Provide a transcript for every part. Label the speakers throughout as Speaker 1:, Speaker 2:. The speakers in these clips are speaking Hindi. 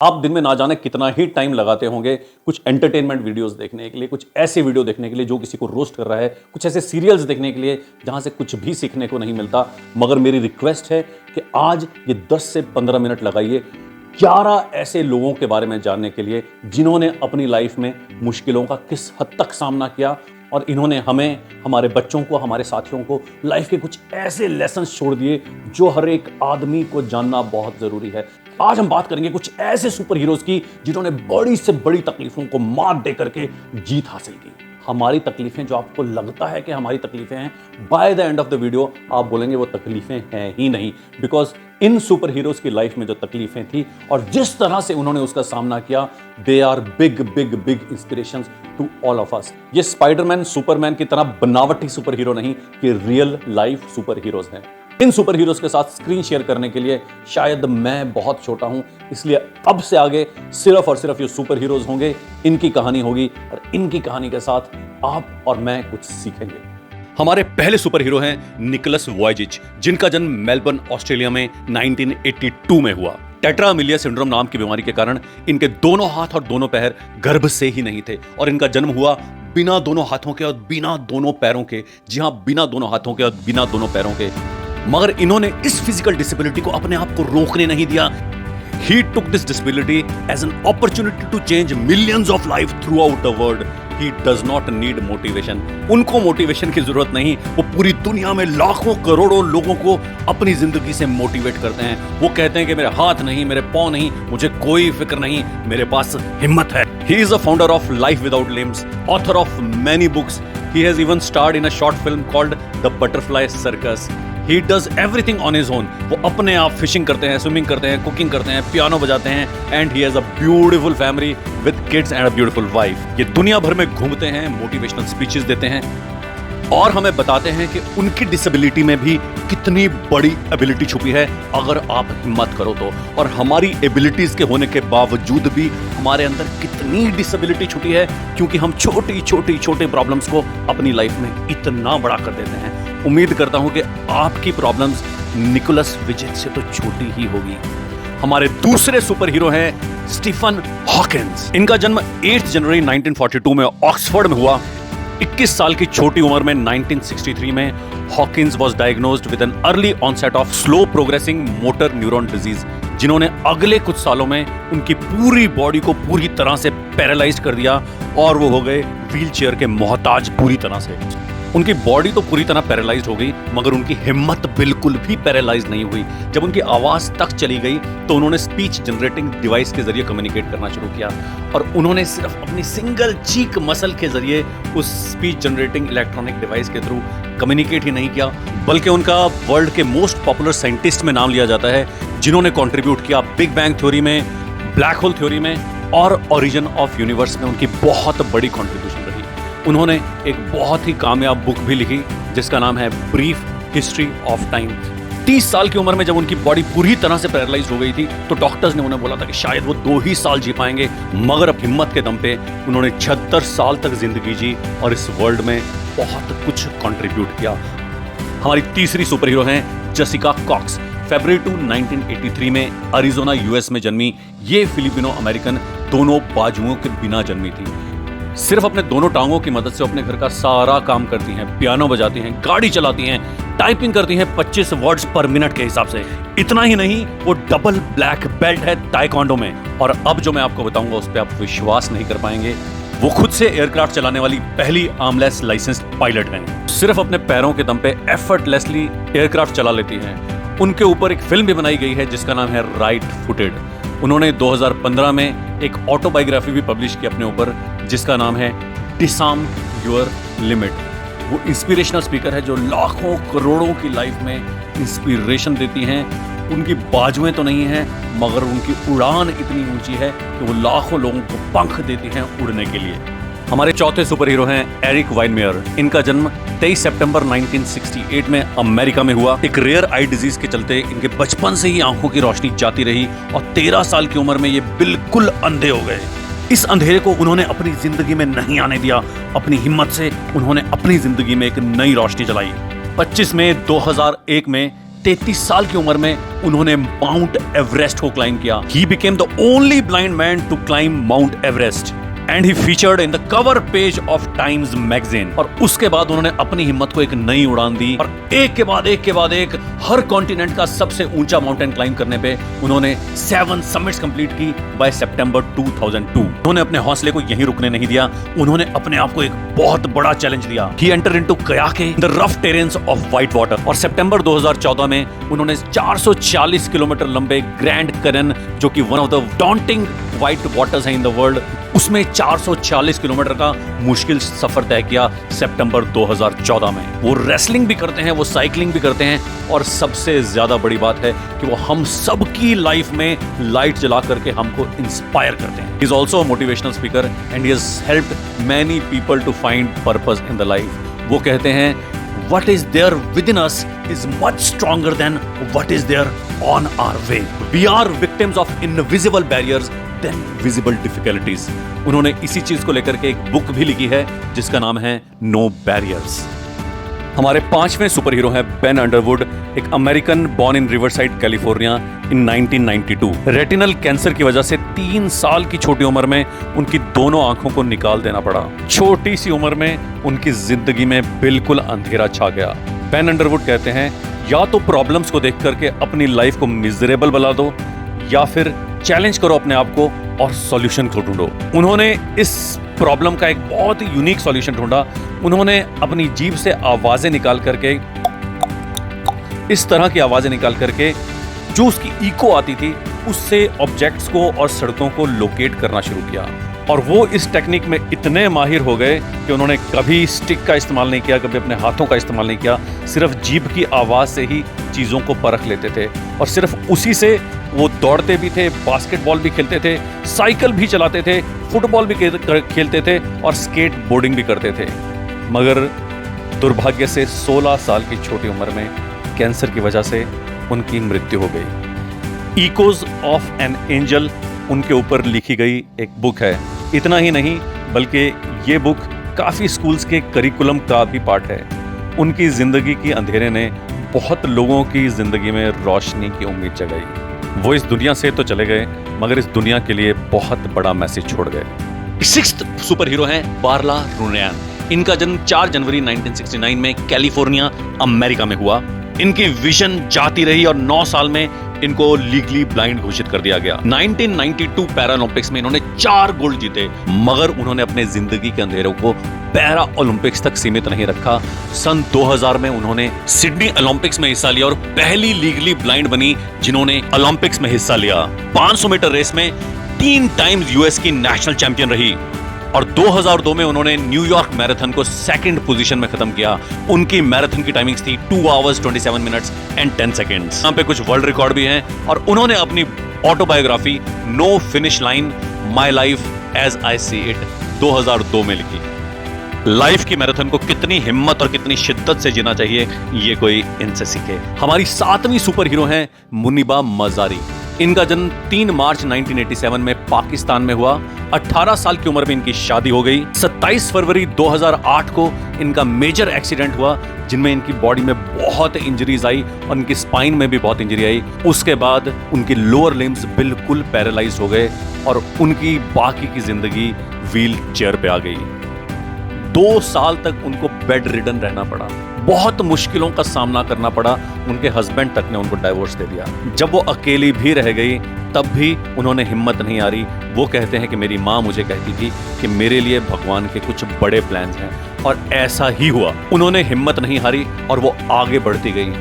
Speaker 1: आप दिन में ना जाने कितना ही टाइम लगाते होंगे कुछ एंटरटेनमेंट वीडियोस देखने के लिए, कुछ ऐसे वीडियो देखने के लिए जो किसी को रोस्ट कर रहा है, कुछ ऐसे सीरियल्स देखने के लिए जहां से कुछ भी सीखने को नहीं मिलता। मगर मेरी रिक्वेस्ट है कि आज ये 10 से 15 मिनट लगाइए 11 ऐसे लोगों के बारे में जानने के लिए जिन्होंने अपनी लाइफ में मुश्किलों का किस हद तक सामना किया और इन्होंने हमें, हमारे बच्चों को, हमारे साथियों को लाइफ के कुछ ऐसे लेसन्स छोड़ दिए जो हर एक आदमी को जानना बहुत जरूरी है। आज हम बात करेंगे कुछ ऐसे सुपर हीरोज की जिन्होंने बड़ी से बड़ी तकलीफों को मात दे करके जीत हासिल की। हमारी तकलीफें जो आपको लगता है कि हमारी तकलीफें हैं, by the end of the video आप बोलेंगे वो तकलीफें हैं ही नहीं। बिकॉज इन सुपर हीरोज की लाइफ में जो तकलीफें थी और जिस तरह से उन्होंने उसका सामना किया, they are big big big inspirations to all of us. ये स्पाइडरमैन, सुपरमैन की तरह बनावटी सुपर हीरो नहीं, ये रियल लाइफ सुपर हीरोज हैं। इन सुपर हीरोज के साथ स्क्रीन शेयर करने के लिए शायद मैं बहुत छोटा हूं, इसलिए अब से आगे सिर्फ और सिर्फ ये सुपर हीरोज होंगे, इनकी कहानी होगी और इनकी कहानी के साथ आप और मैं कुछ सीखेंगे। हमारे पहले सुपर हीरो हैं निकोलस वॉयजिच, जिनका जन्म मेलबर्न, ऑस्ट्रेलिया में 1982 में हुआ। टेट्रामिलिया सिंड्रोम नाम की बीमारी के कारण इनके दोनों हाथ और दोनों पैर गर्भ से ही नहीं थे और इनका जन्म हुआ बिना दोनों हाथों के और बिना दोनों पैरों के। जी हां, बिना दोनों हाथों के और बिना दोनों पैरों के। मगर इन्होंने इस फिजिकल डिसेबिलिटी को अपने आप को रोकने नहीं दिया। He took this disability as an opportunity to change millions of lives throughout the world. He does not need motivation. उनको मोटिवेशन की जरूरत नहीं, वो पूरी दुनिया में लाखों करोड़ों लोगों को अपनी जिंदगी से मोटिवेट करते हैं। वो कहते हैं कि मेरे हाथ नहीं, मेरे पांव नहीं, मुझे कोई फिक्र नहीं, मेरे पास हिम्मत है। He is a founder of Life Without Limbs, author of many books. He has even starred in a short film called The Butterfly Circus. He does everything on his own. वो अपने आप फिशिंग करते हैं, स्विमिंग करते हैं, कुकिंग करते हैं, पियानो बजाते हैं and he has a beautiful family with kids and a beautiful wife. ये दुनिया भर में घूमते हैं, मोटिवेशनल स्पीचेस देते हैं और हमें बताते हैं कि उनकी डिसेबिलिटी में भी कितनी बड़ी एबिलिटी छुपी है अगर आप हिम्मत करो तो। और हमारी एबिलिटीज के होने के बावजूद भी हमारे अंदर कितनी डिसेबिलिटी छुपी है, क्योंकि हम छोटे प्रॉब्लम्स को अपनी लाइफ में इतना बड़ा कर देते हैं। उम्मीद करता हूं कि आपकी प्रॉब्लम्स निकोलस वॉयजिच से तो छोटी ही होगी। हमारे दूसरे सुपर हीरो हैं स्टीफन हॉकिंस। इनका जन्म 8 जनवरी 1942 में ऑक्सफोर्ड में हुआ। 21 साल की छोटी उम्र में 1963 में Hawkins was diagnosed with an early onset of slow progressing motor neuron disease, जिन्होंने अगले कुछ सालों में उनकी पूरी बॉडी को पूरी तरह से पैरालाइज कर दिया और वो हो गए व्हीलचेयर के मोहताज पूरी तरह से। उनकी बॉडी तो पूरी तरह पैरालाइज्ड हो गई, मगर उनकी हिम्मत बिल्कुल भी पैरालाइज नहीं हुई। जब उनकी आवाज तक चली गई तो उन्होंने स्पीच जनरेटिंग डिवाइस के जरिए कम्युनिकेट करना शुरू किया और उन्होंने सिर्फ अपनी सिंगल चीक मसल के जरिए उस स्पीच जनरेटिंग इलेक्ट्रॉनिक डिवाइस के थ्रू कम्युनिकेट ही नहीं किया, बल्कि उनका वर्ल्ड के मोस्ट पॉपुलर साइंटिस्ट में नाम लिया जाता है, जिन्होंने कॉन्ट्रीब्यूट किया बिग बैंग थ्योरी में, ब्लैक होल थ्योरी में और ओरिजिन ऑफ यूनिवर्स में। उनकी बहुत बड़ी कॉन्ट्रीब्यूशन रही। उन्होंने एक बहुत ही कामयाब बुक भी लिखी जिसका नाम है ब्रीफ हिस्ट्री ऑफ टाइम। 30 साल की उम्र में जब उनकी बॉडी पूरी तरह से पैरालाइज हो गई थी तो डॉक्टर्स ने उन्हें बोला था कि शायद वो 2 ही साल जी पाएंगे, मगर अब हिम्मत के दम पे उन्होंने 76 साल तक जिंदगी जी और इस वर्ल्ड में बहुत कुछ कंट्रीब्यूट किया। हमारी तीसरी सुपर हीरो हैं जेसिका कॉक्स। फरवरी 1983 में अरिजोना यूएस में जन्मी ये फिलिपिनो अमेरिकन दोनों बाजुओं के बिना जन्मी थी। सिर्फ अपने दोनों टांगों की मदद से अपने घर का सारा काम करती हैं, पियानो बजाती हैं, गाड़ी चलाती हैं, टाइपिंग करती हैं 25 वर्ड्स पर मिनट के हिसाब से। इतना ही नहीं, वो डबल ब्लैक बेल्ट है ताइक्वांडो में। और अब जो मैं आपको बताऊंगा उस पर आप विश्वास नहीं कर पाएंगे, वो खुद से एयरक्राफ्ट चलाने वाली पहली आर्मलेस लाइसेंस्ड पायलट हैं। सिर्फ अपने पैरों के दम पे एफर्टलेसली एयरक्राफ्ट चला लेती हैं। उनके ऊपर एक फिल्म भी बनाई गई है जिसका नाम है राइट फुटेड। उन्होंने 2015 में एक ऑटोबायोग्राफी भी पब्लिश की अपने ऊपर जिसका नाम है डिसआर्म योर लिमिट। वो इंस्पिरेशनल स्पीकर है जो लाखों करोड़ों की लाइफ में इंस्पिरेशन देती हैं। उनकी बाजुएं तो नहीं हैं, मगर उनकी उड़ान इतनी ऊंची है कि वो लाखों लोगों को पंख देती हैं उड़ने के लिए। हमारे चौथे सुपर हीरो हैं एरिक वाइनमेयर। इनका जन्म 23 सितंबर 1968 में अमेरिका में हुआ। एक रेयर आई डिजीज के चलते इनके बचपन से ही आंखों की रोशनी जाती रही और 13 साल की उम्र में ये बिल्कुल अंधे हो गए। इस अंधेरे को उन्होंने अपनी जिंदगी में नहीं आने दिया। अपनी हिम्मत से उन्होंने अपनी जिंदगी में एक नई रोशनी जलाई। 25 मई 2001 में 33 साल की उम्र में उन्होंने माउंट एवरेस्ट को क्लाइम किया। He became the only blind man to climb Mount Everest. And he featured in the cover page of Times magazine. और उसके बाद उन्होंने अपनी हिम्मत को एक नई उड़ान दी और एक के बाद एक हर कॉन्टिनेंट का सबसे ऊंचा माउंटेन क्लाइम करने पे उन्होंने 7 समिट्स कंप्लीट की बाय सितंबर 2002। उन्होंने अपने हौसले को यहीं रुकने नहीं दिया, उन्होंने अपने आप को एक बहुत बड़ा चैलेंज दिया। He entered into kayaking in the rough terrains of white water। और सितंबर 2014 में उन्होंने 440 किलोमीटर लंबे ग्रैंड कैनन, जो कि one of the daunting white waters है इन द वर्ल्ड, उसमें 440 किलोमीटर का मुश्किल सफर तय किया सितंबर 2014 में। वो रेसलिंग भी करते हैं, वो साइकिलिंग भी करते हैं और सबसे ज्यादा बड़ी बात है कि वो हम सबकी लाइफ में लाइट जला करके हमको इंस्पायर करते हैं। He is also a motivational speaker and he has helped many people to find purpose in the life. वो कहते हैं what is there within us is much stronger than what is there on our way. We are victims of invisible barriers than visible difficulties. उन्होंने इसी चीज को लेकर के एक बुक भी लिखी है जिसका नाम है नो बैरियर्स। हमारे 5वें सुपर हीरो हैं बेन अंडरवुड, एक American born in Riverside California इन 1992। रेटिनल कैंसर की वजह से 3 साल की छोटी उम्र में उनकी दोनों आंखों को निकाल देना पड़ा। छोटी सी उम्र में उनकी जिंदगी में बिल्कुल अंधेरा छा गया। बेन अंडरवुड कहते हैं, या तो प्रॉब्लम्स को देख करके अपनी लाइफ को मिजरेबल बना दो या फिर चैलेंज करो अपने आप को और सॉल्यूशन को ढूंढो। उन्होंने इस प्रॉब्लम का एक बहुत ही यूनिक सॉल्यूशन ढूंढा। उन्होंने अपनी जीभ से आवाजें निकाल करके, इस तरह की आवाजें निकाल करके जो उसकी इको आती थी, उससे ऑब्जेक्ट्स को और सड़कों को लोकेट करना शुरू किया। और वो इस टेक्निक में इतने माहिर हो गए कि उन्होंने कभी स्टिक का इस्तेमाल नहीं किया, कभी अपने हाथों का इस्तेमाल नहीं किया, सिर्फ जीभ की आवाज से ही चीजों को परख लेते थे। और सिर्फ उसी से वो दौड़ते भी थे, बास्केटबॉल भी खेलते थे, साइकिल भी चलाते थे, फुटबॉल भी खेलते थे और स्केट बोर्डिंग भी करते थे। मगर दुर्भाग्य से 16 साल की छोटी उम्र में कैंसर की वजह से उनकी मृत्यु हो गई। इकोज ऑफ एन एंजल उनके ऊपर लिखी गई एक बुक है। इतना ही नहीं बल्कि ये बुक काफ़ी स्कूल्स के करिकुलम का भी पार्ट है। उनकी ज़िंदगी की अंधेरे ने बहुत लोगों की ज़िंदगी में रोशनी की उम्मीद जगाई। वो इस दुनिया से तो चले गए मगर इस दुनिया के लिए बहुत बड़ा मैसेज छोड़ गए। 6th सुपर हीरो हैं बार्ला रुनैन। इनका जन्म 4 जनवरी 1969 में कैलिफोर्निया, अमेरिका में हुआ। इनकी विजन जाती रही और 9 साल में इनको लीगली ब्लाइंड घोषित कर दिया गया। 1992 पैरालंपिक्स में इन्होंने 4 गोल्ड जीते, मगर उन्होंने अपने जिंदगी के अंधेरों को पैरा ओलंपिक्स तक सीमित नहीं रखा। सन 2000 में उन्होंने सिडनी ओलंपिक्स में हिस्सा लिया और पहली लीगली ब्लाइंड बनी जिन्होंने ओलंपिक्स में हिस्सा लिया। 500 मीटर रेस में 3 टाइम्स यूएस की नेशनल चैंपियन रही और 2002 में उन्होंने न्यूयॉर्क मैराथन को 2nd पोजीशन में खत्म किया। उनकी मैराथन की टाइमिंग्स थी 2 hours 27 minutes and 10 seconds। यहाँ पे कुछ वर्ल्ड रिकॉर्ड भी हैं और उन्होंने अपनी autobiography no finish line my life as I see it 2002 में लिखी। लाइफ की मैराथन को कितनी हिम्मत और कितनी शिद्दत से जीना चाहिए ये कोई इनसे सीखे। हमारी 7वीं सुपर हीरो हैं मुनीबा मजारी। इनका जन्म 3 मार्च 1987 में पाकिस्तान में हुआ। 18 साल की उम्र में इनकी शादी हो गई। 27 फरवरी 2008 को इनका मेजर एक्सीडेंट हुआ जिनमें इनकी बॉडी में बहुत इंजरीज आई और इनकी स्पाइन में भी बहुत इंजरी आई। उसके बाद उनकी लोअर लिम्स बिल्कुल पैरालाइज हो गए और उनकी बाकी की जिंदगी व्हील चेयर पे आ गई। 2 साल तक उनको बेड रिडन रहना पड़ा, बहुत मुश्किलों का सामना करना पड़ा। उनके हस्बैंड तक ने उनको डाइवोर्स दे दिया। जब वो अकेली भी रह गई तब भी उन्होंने हिम्मत नहीं हारी। वो कहते हैं कि मेरी माँ मुझे कहती थी कि मेरे लिए भगवान के कुछ बड़े प्लान्स हैं और ऐसा ही हुआ। उन्होंने हिम्मत नहीं हारी और वो आगे बढ़ती गई।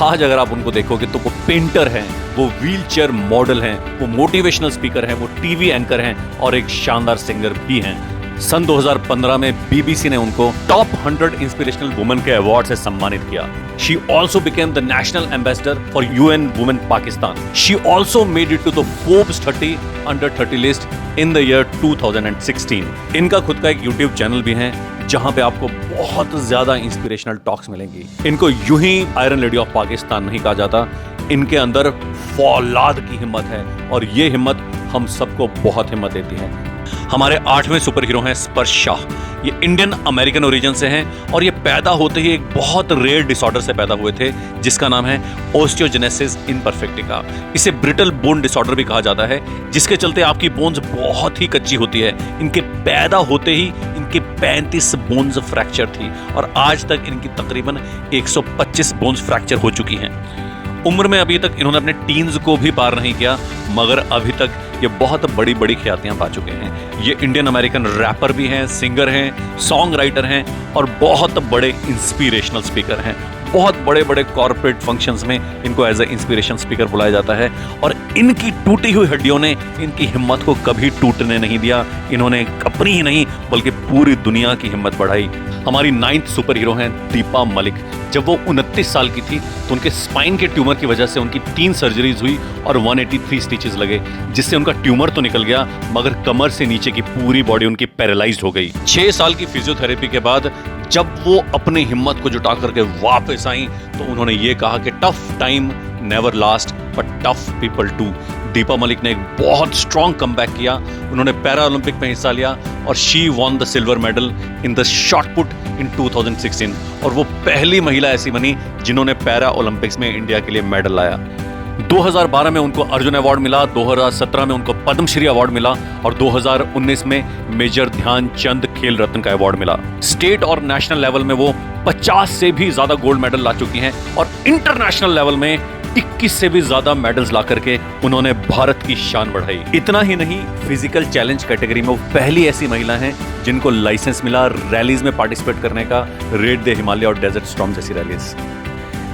Speaker 1: आज अगर आप उनको देखोगे तो वो पेंटर हैं, वो व्हील चेयर मॉडल हैं, वो मोटिवेशनल स्पीकर हैं, वो टीवी एंकर हैं और एक शानदार सिंगर भी हैं। सन 2015 में बीबीसी ने उनको टॉप 100 इंस्पिरेशनल वुमेन के अवार्ड से सम्मानित किया। She also became the national ambassador for UN Women Pakistan. She also made it to the Forbes 30 under 30 list in the year 2016. इनका खुद का एक YouTube चैनल भी है जहां पे आपको बहुत ज्यादा इंस्पिरेशनल टॉक्स मिलेंगी। इनको यूं ही आयरन लेडी ऑफ पाकिस्तान नहीं कहा जाता, इनके अंदर फौलाद की हिम्मत है और ये हिम्मत हम सबको बहुत हिम्मत देती है। हमारे 8वें सुपर हीरो हैं स्पर्श शाह। ये इंडियन अमेरिकन ओरिजिन से हैं और ये पैदा होते ही एक बहुत रेयर डिसऑर्डर से पैदा हुए थे जिसका नाम है ओस्टियोजेनेसिस इम्परफेक्टिका। इसे ब्रिटल बोन डिसऑर्डर भी कहा जाता है, जिसके चलते आपकी बोन्स बहुत ही कच्ची होती है। इनके पैदा होते ही इनके 35 बोन्स फ्रैक्चर थी और आज तक इनकी तकरीबन 125 बोन्स फ्रैक्चर हो चुकी हैं। उम्र में अभी तक इन्होंने अपने टीन्स को भी पार नहीं किया, मगर अभी तक ये बहुत बड़ी बड़ी ख्यातियां पा चुके हैं। ये इंडियन अमेरिकन रैपर भी हैं, सिंगर हैं, सॉन्ग राइटर हैं और बहुत बड़े इंस्पिरेशनल स्पीकर हैं। बहुत बड़े बड़े कॉर्पोरेट फंक्शंस में इनको एज ए इंस्पिरेशन स्पीकर बुलाया जाता है और इनकी टूटी हुई हड्डियों ने इनकी हिम्मत को कभी टूटने नहीं दिया। इन्होंने अपनी ही नहीं बल्कि पूरी दुनिया की हिम्मत बढ़ाई। हमारी 9th सुपर हीरो हैं दीपा मलिक। जब वो 29 साल की थी तो उनके स्पाइन के ट्यूमर की वजह से उनकी 3 सर्जरीज हुई और 183 स्टिचेस लगे, जिससे उनका ट्यूमर तो निकल गया मगर कमर से नीचे की पूरी बॉडी उनकी पैरालाइज्ड हो गई। 6 साल की फिजियोथेरेपी के बाद जब वो अपनी हिम्मत को जुटा करके वापस आई तो उन्होंने ये कहा कि tough time never last but tough people too. Deepa Malik ने एक बहुत स्ट्रॉन्ग कमबैक किया। उन्होंने पैरा ओलंपिक में हिस्सा लिया और she won the silver medal in the shot put in 2016 और वो पहली महिला ऐसी बनी जिन्होंने पैरा ओलंपिक्स में इंडिया के लिए मेडल लाया। 2012 में उनको अर्जुन अवार्ड मिला, 2017 में उनको पद्मश्री अवार्ड मिला और 2019 में मेजर ध्यानचंद खेल रत्न का अवार्ड मिला। स्टेट और नेशनल लेवल में वो 50 से भी ज्यादा गोल्ड मेडल ला चुकी हैं और इंटरनेशनल लेवल में 21 से भी ज्यादा मेडल्स ला करके उन्होंने भारत की शान बढ़ाई। इतना ही नहीं, फिजिकल चैलेंज कैटेगरी में वो पहली ऐसी महिला हैं जिनको लाइसेंस मिला रैलीज में पार्टिसिपेट करने का, रेड द हिमालय और डेजर्ट स्टॉर्म जैसी rallies.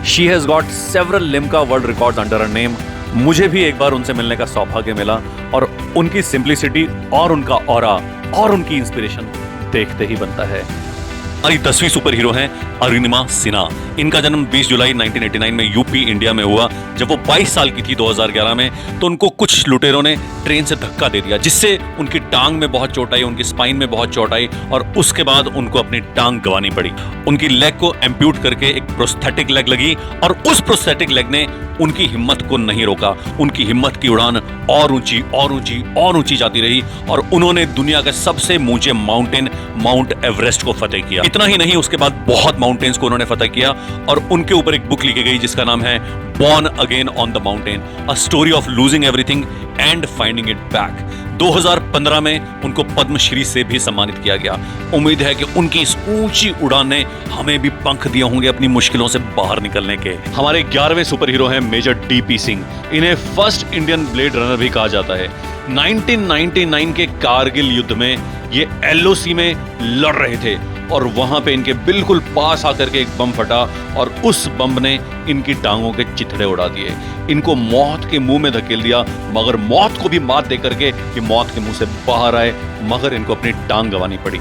Speaker 1: She has got several Limca world records under her name. मुझे भी एक बार उनसे मिलने का सौभाग्य मिला और उनकी सिंप्लिसिटी और उनका ऑरा और उनकी इंस्पिरेशन देखते ही बनता है। हमारी 10वीं सुपर हीरो हैं अरुणिमा सिन्हा। इनका जन्म 20 जुलाई 1989 में यूपी इंडिया में हुआ। जब वो 22 साल की थी 2011 में तो उनको कुछ लुटेरों ने ट्रेन से धक्का दे दिया, जिससे उनकी टांग में बहुत चोट आई, उनकी स्पाइन में बहुत चोट आई और उसके बाद उनको अपनी टांग गंवानी पड़ी। उनकी लेग को एम्प्यूट करके एक प्रोस्थेटिक लेग लगी और उस प्रोस्थेटिक लेग ने उनकी हिम्मत को नहीं रोका। उनकी हिम्मत की उड़ान और ऊंची और ऊंची और ऊंची जाती रही और उन्होंने दुनिया के सबसे ऊंचे माउंटेन माउंट एवरेस्ट को फतेह किया। इतना ही नहीं, उसके बाद बहुत माउंटेन्स को उन्होंने फतेह किया और उनके ऊपर एक बुक लिखी गई जिसका नाम है born again on the mountain, a story of losing everything and finding it back. 2015 में उनको पद्मश्री से भी सम्मानित किया गया। उम्मीद है कि उनकी इस ऊंची उड़ान ने हमें भी पंख दिए होंगे अपनी मुश्किलों से बाहर निकलने के। हमारे 11वें सुपर हीरो हैं मेजर डीपी सिंह। इन्हें फर्स्ट इंडियन ब्लेड रनर भी कहा जाता है। 1999 के कारगिल युद्ध में ये एलओसी में लड़ रहे थे और वहां पे इनके बिल्कुल पास आकर के एक बम फटा और उस बम ने इनकी टांगों के चिथड़े उड़ा दिए। इनको मौत के मुंह में धकेल दिया, मगर मौत को भी मात दे करके ये मौत के मुंह से बाहर आए, मगर इनको अपनी टांग गंवानी पड़ी।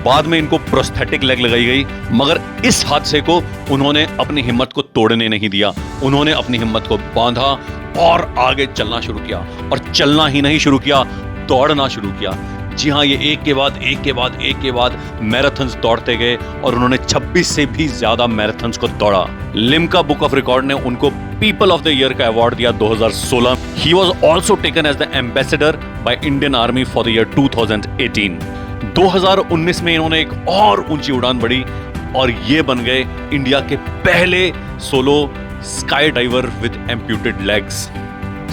Speaker 1: बाद में इनको प्रोस्थेटिक लेग लगाई गई, मगर इस हादसे को उन्होंने अपनी हिम्मत को तोड़ने नहीं दिया। उन्होंने अपनी हिम्मत को बांधा और आगे चलना शुरू किया और चलना ही नहीं शुरू किया, दौड़ना शुरू किया। जी हाँ, ये एक के बाद एक के बाद एक के बाद मैराथन्स दौड़ते गए और उन्होंने 26 से भी ज्यादा मैराथन्स को दौड़ा। लिम्का बुक ऑफ रिकॉर्ड ने उनको पीपल ऑफ द ईयर का अवार्ड दिया 2016। He was also taken as the ambassador by Indian Army for the year 2018। 2019 में इन्होंने एक और ऊंची उड़ान बढ़ी और ये बन गए इंडिया के पहले solo sky diver with amputated legs.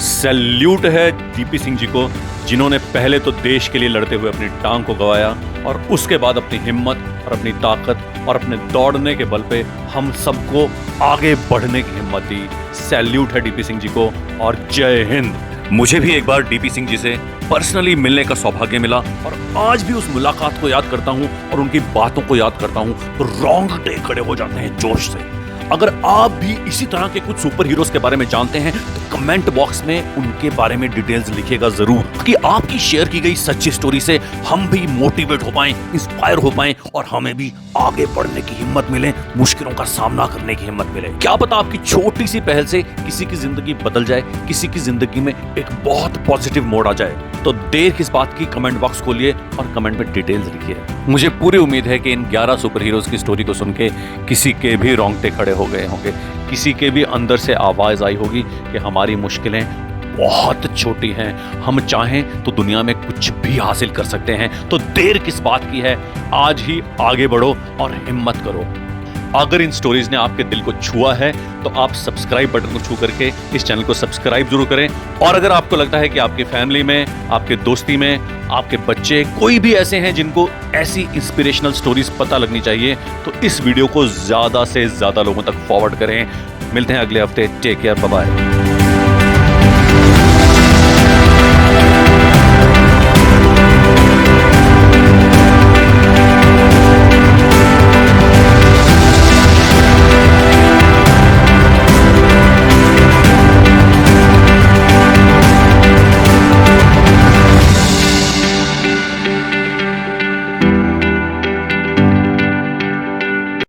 Speaker 1: Salute है डीपी सिंह जी को, जिन्होंने पहले तो देश के लिए लड़ते हुए अपनी टांग को गंवाया और उसके बाद अपनी हिम्मत और अपनी ताकत और अपने दौड़ने के बल पे हम सबको आगे बढ़ने की हिम्मत दी। सैल्यूट है डीपी सिंह जी को और जय हिंद। मुझे भी एक बार डीपी सिंह जी से पर्सनली मिलने का सौभाग्य मिला और आज भी उस मुलाकात को याद करता हूं और उनकी बातों को याद करता हूं तो रोंगटे खड़े हो जाते हैं जोश से। अगर आप भी इसी तरह के कुछ सुपर हीरोज के बारे में जानते हैं तो कमेंट बॉक्स में उनके बारे में डिटेल्स लिखिएगा जरूर, कि आपकी शेयर की गई सच्ची स्टोरी से हम भी मोटिवेट हो पाएं, इंस्पायर हो पाएं और हमें भी आगे बढ़ने की हिम्मत मिले, मुश्किलों का सामना करने की हिम्मत मिले। क्या पता आपकी छोटी सी पहल से किसी की जिंदगी बदल जाए, किसी की जिंदगी में एक बहुत पॉजिटिव मोड़ आ जाए। तो देर किस बात की, कमेंट बॉक्स खोलिए और कमेंट में डिटेल्स लिखिए। मुझे पूरी उम्मीद है कि इन 11 सुपर हीरोज की स्टोरी को सुन के किसी के भी रोंगटे खड़े हो गए होंगे, किसी के भी अंदर से आवाज आई होगी कि हमारी मुश्किलें बहुत छोटी हैं। हम चाहें तो दुनिया में कुछ भी हासिल कर सकते हैं। तो देर किस बात की है, आज ही आगे बढ़ो और हिम्मत करो। अगर इन स्टोरीज ने आपके दिल को छुआ है तो आप सब्सक्राइब बटन को छू करके इस चैनल को सब्सक्राइब जरूर करें। और अगर आपको लगता है कि आपकी फैमिली में, आपके दोस्ती में, आपके बच्चे कोई भी ऐसे हैं जिनको ऐसी इंस्पिरेशनल स्टोरीज पता लगनी चाहिए, तो इस वीडियो को ज्यादा से ज्यादा लोगों तक फॉरवर्ड करें। मिलते हैं अगले हफ्ते। Take care, bye bye.